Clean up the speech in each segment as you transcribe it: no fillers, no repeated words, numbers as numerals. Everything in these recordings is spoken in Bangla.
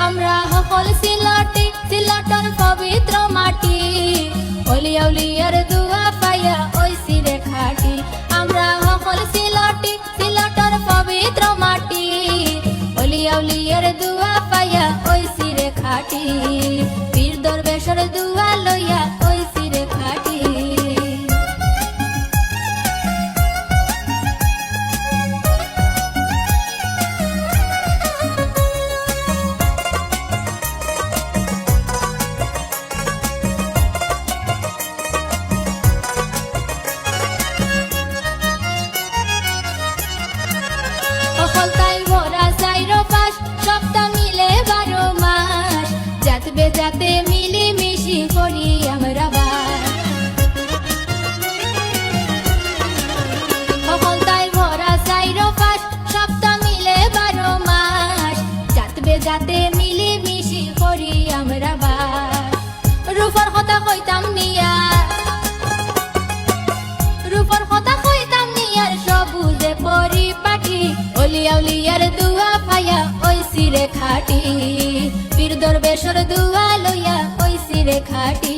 আমরা সকল সিলটি সিলটর পবিত্র মাটি অলিয়া উলিয়ার দুয়া পাইয়া ওইসি রে খাটি আমরা সকল সিলটি সিলটর পবিত্র মাটি অলিয়া উলিয়ার দুয়া পাইয়া ওইসি রে খাটি পীর দরবেশর দুয়া লইয়া ওইসি রে খাটি সকলতাই ভরা চাইরো পাশ সপ্তাহ মিলে 12 মাস যাতবে যাতে মিলি মিশি করি আমরা বাস সকলতাই ভরা চাইরো পাশ সপ্তাহ মিলে 12 মাস যাতবে যাতে মিলি মিশি করি আমরা বাস রূপর কথা কইতাম নিয়া রূপর কথা কইতাম নিয়ার সবুজে পরিপাটি অলিয়া উলিয়ার দুয়া পাইয়া ওইসি রে খাটি পীর দরবেশর দুয়া লইয়া ওইসি রে খাটি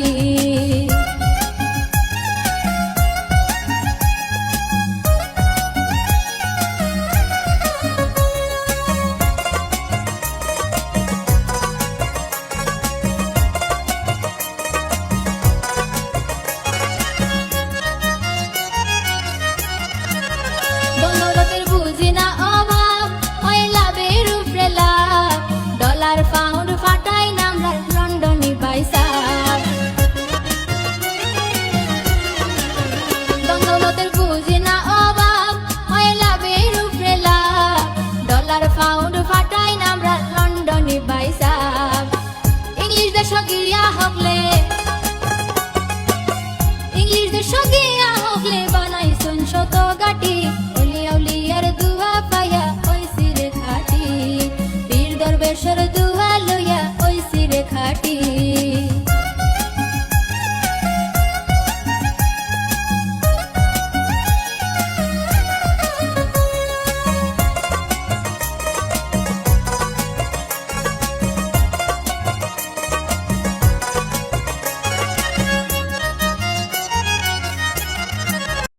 দৌলতের বুঝি না অভাব ওই লাভের উপরে লাভ ডলার পাউন্ড ফাটাই নামরা লন্ডনি পয়সা দৌলতের বুঝি না অভাব ওই লাভের উপরে লাভ ডলার পাউন্ড ফাটাই নামরা লন্ডনি পয়সা ইংলিশ দেশ গিয়া হকলে